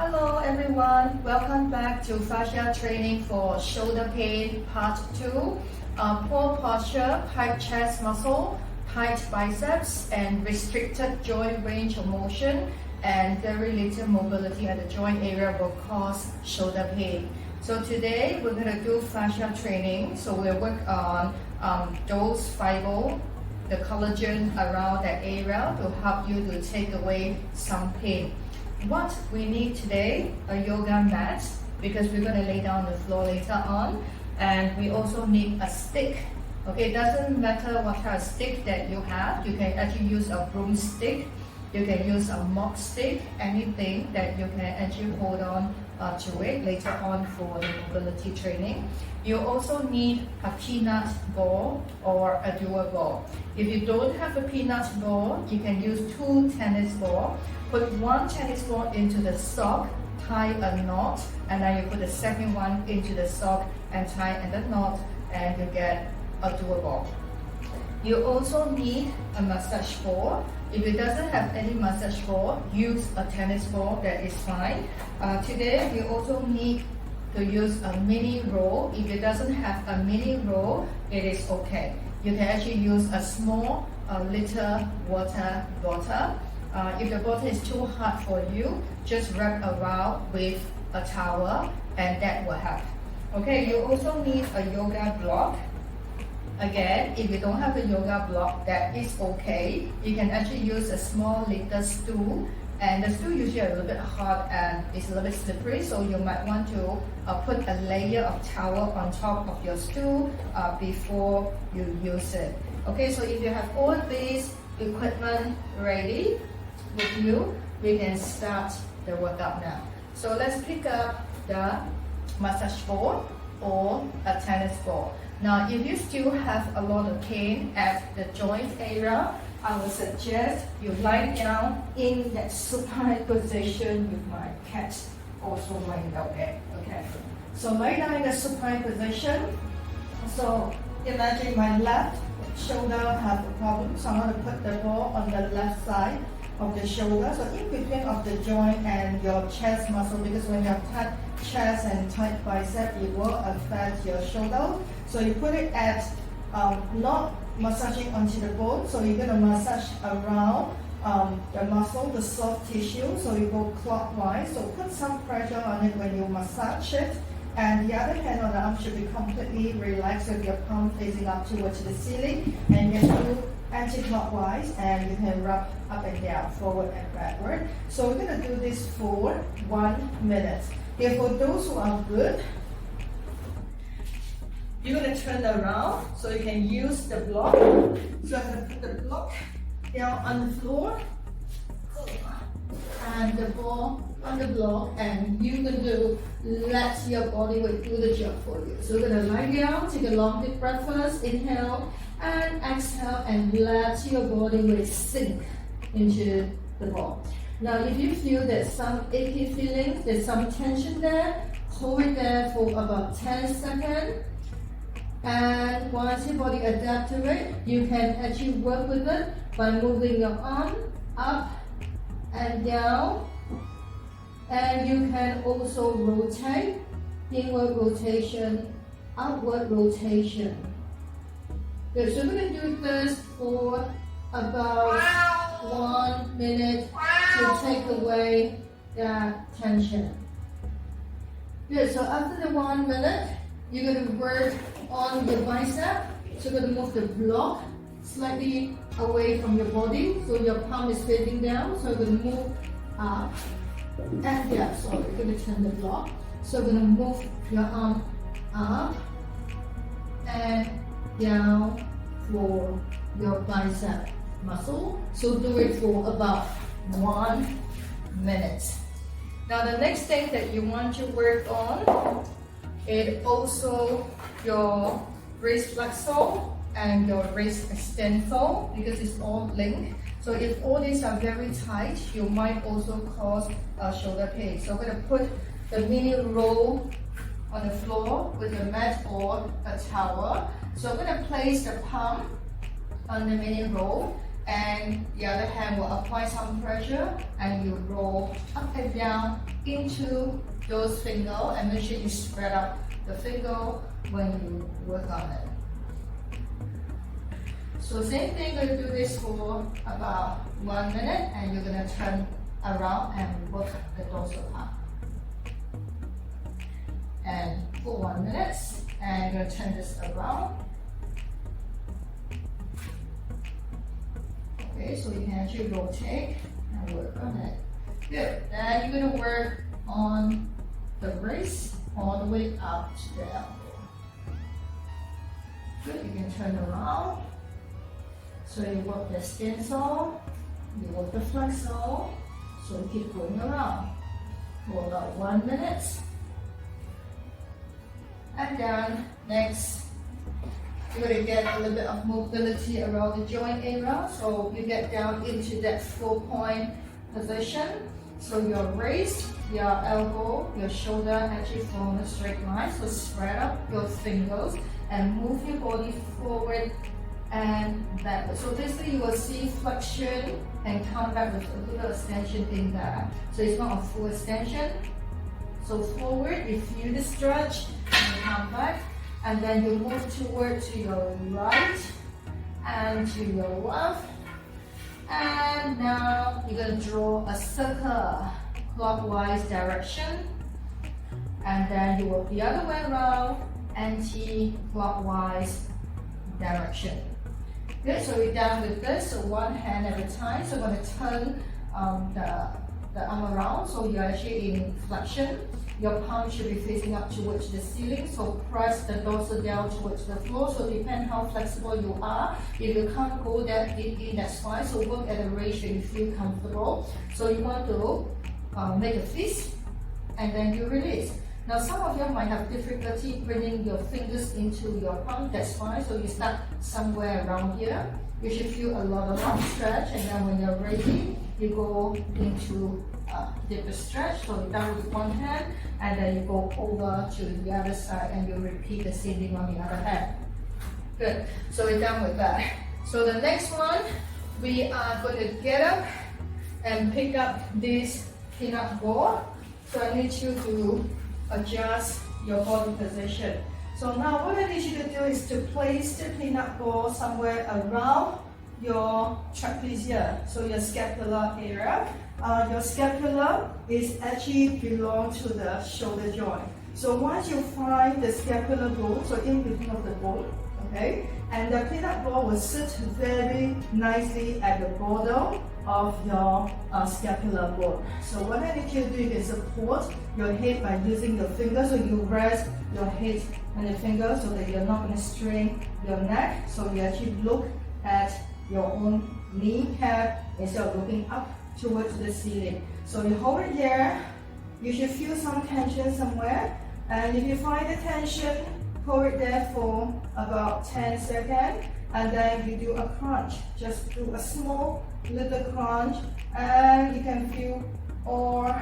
Hello everyone, welcome back to Fascial Training for Shoulder Pain Part 2. Poor posture, tight chest muscle, tight biceps, and restricted joint range of motion, and very little mobility at the joint area will cause shoulder pain. So today we're going to do fascial training. So we'll work on those fiber, the collagen around that area to help you to take away some pain. What we need today, a yoga mat, because we're going to lay down on the floor later on, and we also need a stick. Okay, it doesn't matter what kind of stick that you have. You can actually use a broomstick, you can use a mop stick, anything that you can actually hold on to it later on for the mobility training. You also need a peanut ball or a dual ball. If you don't have a peanut ball, you can use 2 tennis balls. Put 1 tennis ball into the sock, tie a knot, and then you put the second one into the sock and tie the knot, and you get a dual ball. You also need a massage ball. If it doesn't have any massage ball, use a tennis ball, that is fine. Today, you also need to use a mini roll. If it doesn't have a mini roll, it is okay. You can actually use a small liter water bottle. If the bottle is too hard for you, just wrap around with a towel and that will help. Okay, you also need a yoga block. Again, if you don't have a yoga block, that is okay. You can actually use a small little stool, and the stool usually a little bit hard and it's a little bit slippery, so you might want to put a layer of towel on top of your stool before you use it. Okay, so if you have all these equipment ready with you, we can start the workout now. So let's pick up the massage ball or a tennis ball. Now, if you still have a lot of pain at the joint area, I would suggest you lie down in that supine position with my cat also lying down there. Okay, so lie down in the supine position. So imagine my left shoulder have a problem, so I'm going to put the ball on the left side of the shoulder, so in between of the joint and your chest muscle, because when you have tight chest and tight bicep, it will affect your shoulder. So you put it at not massaging onto the bone, so you're going to massage around the muscle, the soft tissue, so you go clockwise. So put some pressure on it when you massage it, and the other hand on the arm should be completely relaxed with your palm facing up towards the ceiling, and you can do anti-clockwise, and you can rub up and down, forward and backward. So we're going to do this for 1 minute. Here, for those who are good, you're going to turn around so you can use the block. So I'm going to put the block down on the floor and the ball on the block, and you're going to let your body weight do the job for you. So we're going to lie down, take a long deep breath first, inhale and exhale, and let your body weight sink into the ball. Now, if you feel there's some achy feelings, there's some tension there, hold it there for about 10 seconds. And once your body adapts to it, you can actually work with it by moving your arm up and down. And you can also rotate, inward rotation, outward rotation. Good, so we're going to do this for about 1 minute to take away that tension. Good, so after the 1 minute, you're going to work on your bicep. So you're going to move the block slightly away from your body, so your palm is facing down. So you're going to move up and down. So you're going to turn the block. So you're going to move your arm up and down for your bicep muscle. So do it for about 1 minute. Now the next thing that you want to work on is also your wrist flexor and your wrist extensor, because it's all linked. So if all these are very tight, you might also cause shoulder pain. So I'm going to put the mini roll on the floor with a mat or a towel. So I'm going to place the palm on the mini roll, and the other hand will apply some pressure, and you roll up and down into those fingers, and make sure you spread out the finger when you work on it. So same thing, you're going to do this for about 1 minute, and you're going to turn around and work the dorsal arm. And for 1 minute, and you're going to turn this around. Okay, so you can actually rotate and work on it. Good. Then you're going to work on the wrist all the way up to the elbow. Good. You can turn around. So you work the extensor, you work the flexor. So you keep going around for about 1 minute. And then next, you're going to get a little bit of mobility around the joint area. So you get down into that 4-point position. So your wrist, your elbow, your shoulder actually form a straight line. So spread out your fingers and move your body forward and backward. So basically you will see flexion and come back with a little extension in there. So it's not a full extension. So forward, you feel the stretch, and you come back, and then you move toward to your right and to your left. And now you're going to draw a circle clockwise direction, and then you will the other way around, anti-clockwise direction. Good, so we're done with this. So one hand at a time. So I'm going to turn the arm around, so you're actually in flexion. Your palm should be facing up towards the ceiling, so press the dorsal down towards the floor. So depend how flexible you are. If you can't go that deep in, that's fine. So work at a ratio you feel comfortable. So you want to make a fist, and then you release. Now some of you might have difficulty bringing your fingers into your palm, that's fine. So you start somewhere around here. You should feel a lot of arm stretch, and then when you're ready, you go into deeper stretch. So you down with one hand, and then you go over to the other side, and you repeat the same thing on the other hand. Good. So we're done with that. So the next one, we are going to get up and pick up this peanut ball. So I need you to adjust your body position. So now what I need you to do is to place the peanut ball somewhere around your trapezius, so your scapular area. Your scapula is actually belong to the shoulder joint. So once you find the scapular bone, so in between of the bone, okay, and the peanut ball will sit very nicely at the bottom of your scapular bone. So what I need you to do is support your head by using your fingers. So you rest your head and your fingers so that you're not going to strain your neck. So you actually look at your own kneecap instead of looking up towards the ceiling. So you hold it here. You should feel some tension somewhere. And if you find the tension, hold it there for about 10 seconds. And then you do a crunch. Just do a small little crunch, and you can feel all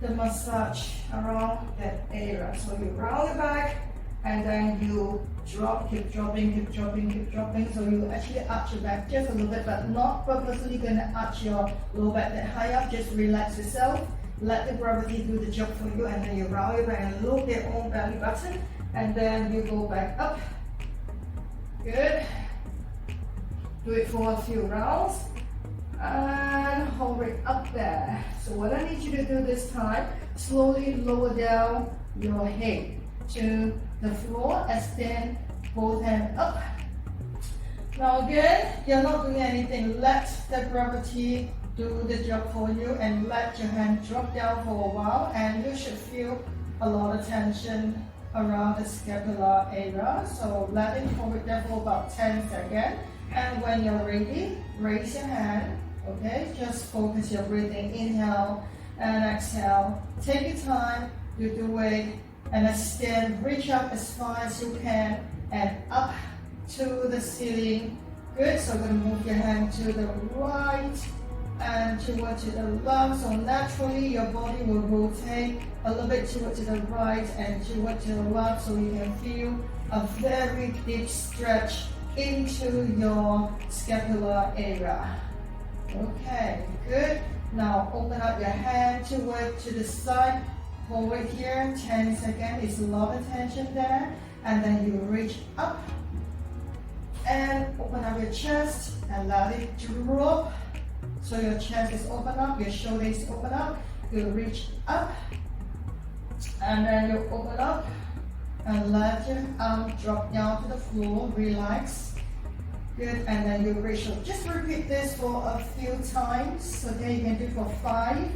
the massage around that area. So you round it back, and then you drop, keep dropping, keep dropping, keep dropping. So you actually arch your back just a little bit, but not purposely going to arch your lower back that high up. Just relax yourself. Let the gravity do the job for you, and then you round it back and look at your own belly button, and then you go back up. Good. Do it for a few rounds. And hold it up there. So what I need you to do this time, slowly lower down your head to the floor, extend both hands up. Now again, you're not doing anything. Let the gravity do the job for you, and let your hand drop down for a while, and you should feel a lot of tension around the scapular area. So let it hold it there for about 10 seconds. And when you're ready, raise your hand. Okay, just focus your breathing. Inhale and exhale. Take your time to do it, and extend, reach up as far as you can and up to the ceiling. Good. So we're going to move your hand to the right and toward to the left. So naturally your body will rotate a little bit toward to the right and toward to the left, so you can feel a very deep stretch into your scapular area. Okay, good. Now open up your hand to the side. Hold it here, 10 seconds. It's a lot of tension there. And then you reach up and open up your chest and let it drop. So your chest is open up, your shoulder is open up. You reach up and then you open up and let your arm drop down to the floor. Relax. Good. And then you reach up. Just repeat this for a few times. Okay, you can do it for 5.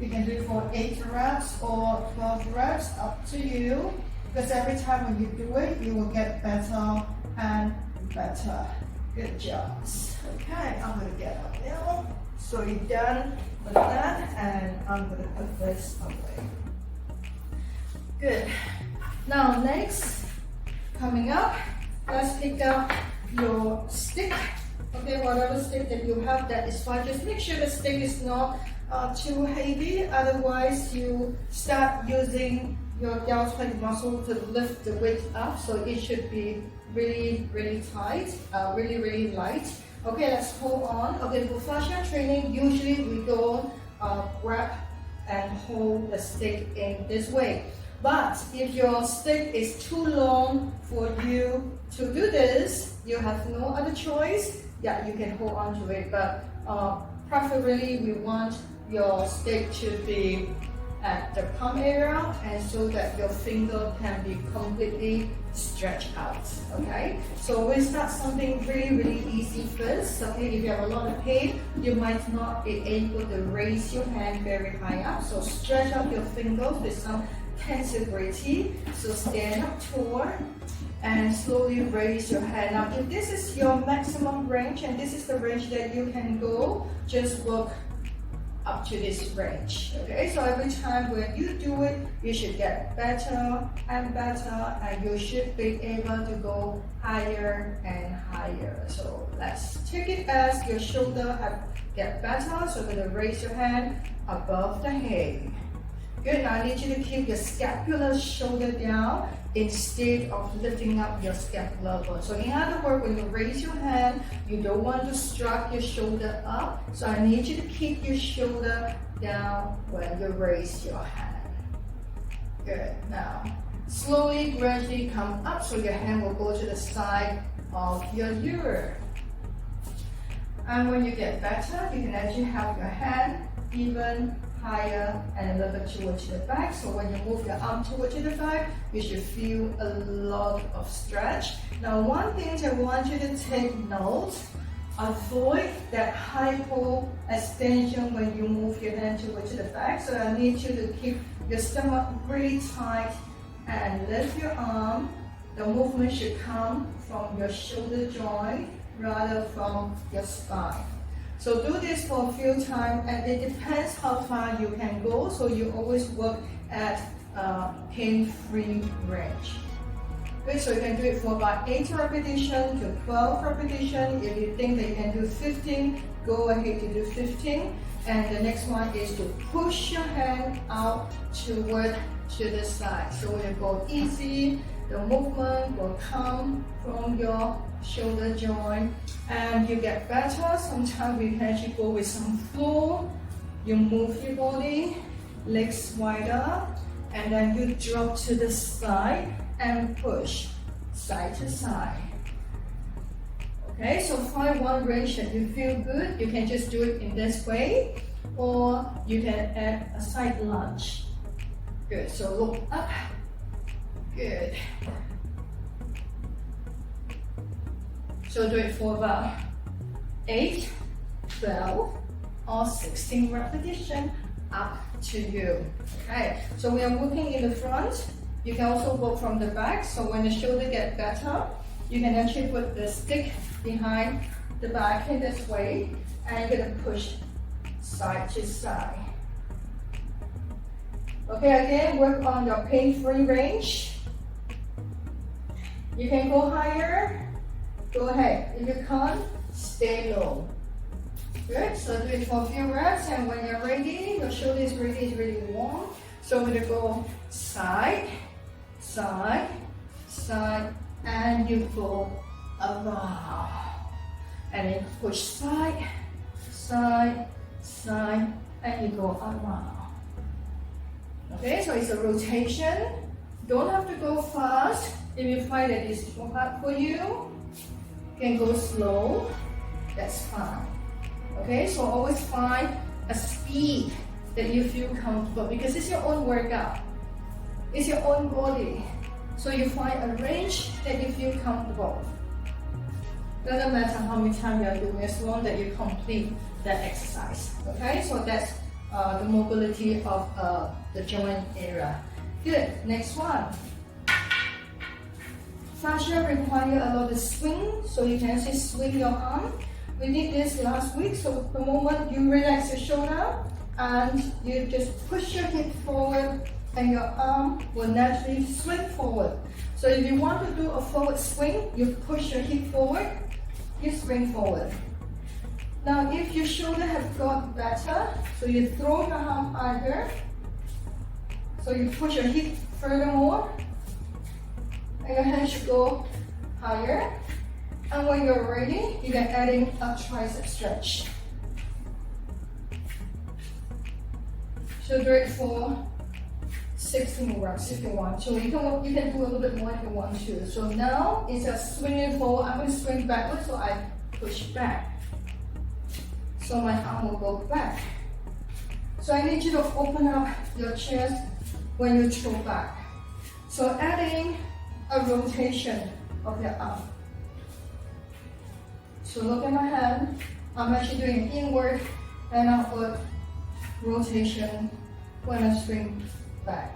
You can do it for 8 reps or 12 reps, up to you. Because every time when you do it, you will get better and better. Good jobs. Okay, I'm going to get up now. So you're done with that, and I'm going to put this away. Good. Now next, coming up, let's pick up your stick. Okay, whatever stick that you have, that is fine. Just make sure the stick is not too heavy, otherwise you start using your deltoid muscle to lift the weight up, so it should be really tight, really light. Okay, let's hold on. Okay, for fascial training, usually we don't grab and hold the stick in this way. But if your stick is too long for you to do this, you have no other choice. Yeah, you can hold on to it, but preferably we want your stick to be at the palm area, and so that your finger can be completely stretched out. Okay, so we start something really easy first. Okay, if you have a lot of pain, you might not be able to raise your hand very high up, so stretch out your fingers with some tensibility. So stand up tall and slowly raise your hand. Now if this is your maximum range and this is the range that you can go, just work up to this range. Okay, so every time when you do it, you should get better and better, and you should be able to go higher and higher. So let's take it as your shoulder have get better. So you're going to raise your hand above the head. Good. Now I need you to keep your scapular shoulder down instead of lifting up your scapular bone. So in other words, when you raise your hand, you don't want to strap your shoulder up. So I need you to keep your shoulder down when you raise your hand. Good. Now slowly, gradually come up, so your hand will go to the side of your ear. And when you get better, you can actually have your hand even higher and a little bit towards the back. So when you move your arm towards the back, you should feel a lot of stretch. Now one thing I want you to take note, avoid that hyperextension when you move your hand towards the back. So I need you to keep your stomach really tight and lift your arm. The movement should come from your shoulder joint rather from your spine. So do this for a few times, and it depends how far you can go. So you always work at pain-free range. Okay, so you can do it for about 8 repetitions to 12 repetitions. If you think that you can do 15, go ahead to do 15. And the next one is to push your hand out toward to the side. So when you go easy, the movement will come from your shoulder joint, and you get better. Sometimes we can actually go with some flow. You move your body, legs wider, and then you drop to the side and push side to side. Okay, so find one range that you feel good. You can just do it in this way, or you can add a side lunge. Good, so look up. Good. So do it for about 8, 12, or 16 repetitions, up to you. Okay, so we are working in the front. You can also work from the back. So when the shoulder gets better, you can actually put the stick behind the back in this way, and you're gonna push side to side. Okay, again, work on your pain-free range. You can go higher. Go ahead. If you can't, stay low. Good. So do it for a few reps, and when you're ready, your shoulder is really warm. So we're gonna go side, side, side, and you go around, and then push side, side, side, and you go around. Okay, so it's a rotation. Don't have to go fast. If you find that it's too hard for you, you can go slow. That's fine. Okay, so always find a speed that you feel comfortable because it's your own workout. It's your own body. So you find a range that you feel comfortable. Doesn't matter how many times you are doing, as long that you complete that exercise. Okay, so that's the mobility of the joint area. Good, next one. Fascia require a lot of swing, so you can actually swing your arm. We did this last week, so the moment you relax your shoulder and you just push your hip forward and your arm will naturally swing forward. So if you want to do a forward swing, you push your hip forward, you swing forward. Now if your shoulder has got better, so you throw your arm higher, so you push your hip furthermore, and your hand should go higher. And when you're ready, you can add in a tricep stretch. So do it for 16 reps if you want to. You can do a little bit more if you want to. So now, instead of swinging forward, I'm going to swing backwards, so I push back. So my arm will go back. So I need you to open up your chest when you throw back. So adding a rotation of your arm. So look at my hand. I'm actually doing inward and outward rotation when I swing back.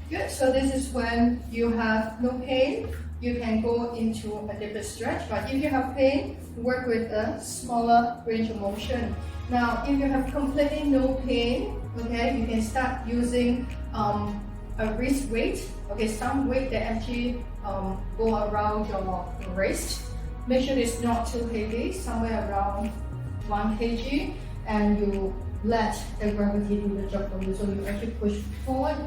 Good, so this is when you have no pain. You can go into a deeper stretch, but if you have pain, work with a smaller range of motion. Now, if you have completely no pain, okay, you can start using a wrist weight, okay, some weight that actually go around your wrist. Make sure it's not too heavy, somewhere around 1 kg, and you let the gravity do the job for you. So you actually push forward,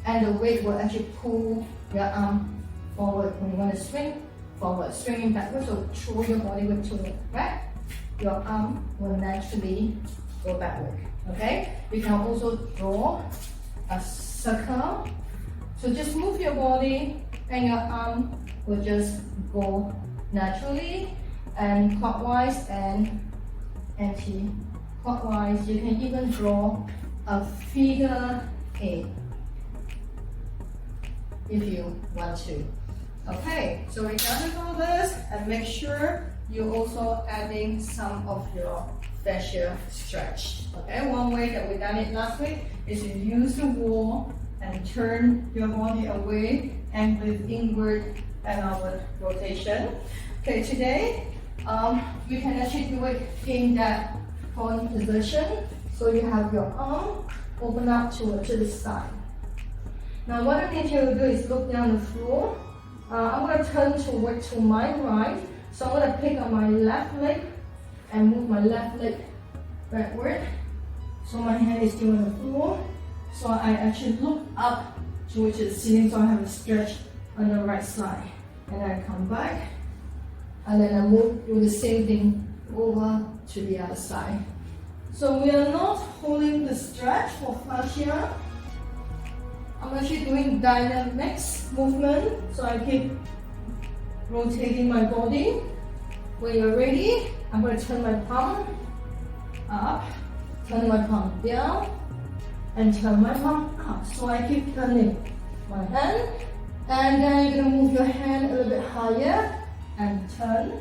and the weight will actually pull your arm forward. When you want to swing forward, swinging backwards, so throw your body weight to the back, your arm will naturally go backward. Okay? You can also draw a circle. So just move your body and your arm will just go naturally and clockwise and anti-clockwise. You can even draw a figure 8 if you want to. Okay, so regardless of this, and make sure you also adding some of your fascia stretch. Okay, one way that we done it last week is to use the wall and turn your body away and with inward and outward rotation. Okay, today you can actually do it in that prone position. So you have your arm open up to the side. Now what I need you to do is look down the floor. I'm going to turn to my right. So I'm going to pick up my left leg and move my left leg backward. So my hand is still on the floor. So I actually look up towards the ceiling, so I have a stretch on the right side. And then I come back, and then I move, do the same thing over to the other side. So we are not holding the stretch for fascia. I'm actually doing dynamics movement, so I keep rotating my body. When you're ready, I'm going to turn my palm up, turn my palm down, and turn my palm up. So I keep turning my hand, and then you're going to move your hand a little bit higher, and turn,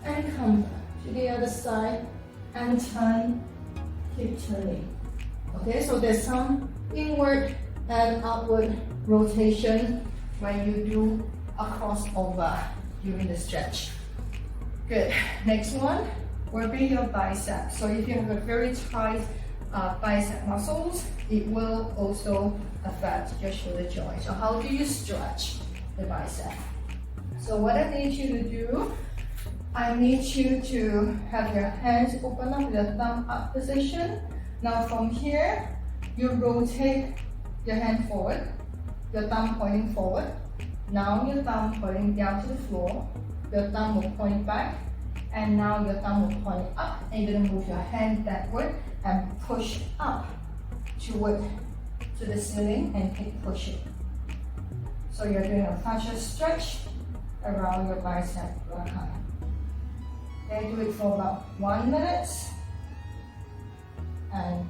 and come back to the other side, and turn, keep turning. Okay, so there's some inward and outward rotation when you do a crossover during the stretch. Good. Next one will be your biceps. So if you have a very tight bicep muscles, it will also affect your shoulder joint. So how do you stretch the bicep? So what I need you to do, I need you to have your hands open up with the thumb up position. Now from here, you rotate your hand forward, your thumb pointing forward, Now your thumb pointing down to the floor. Your thumb will point back, and now your thumb will point up, and you're going to move your hand backward and push up toward to the ceiling and keep pushing. So you're doing a fascial stretch around your bicep brachii. Then do it for about 1 minute and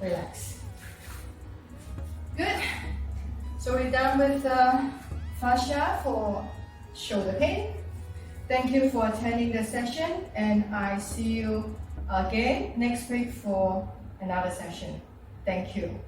relax. Good. So we're done with the fascia for shoulder pain. Thank you for attending the session, and I see you again next week for another session. Thank you.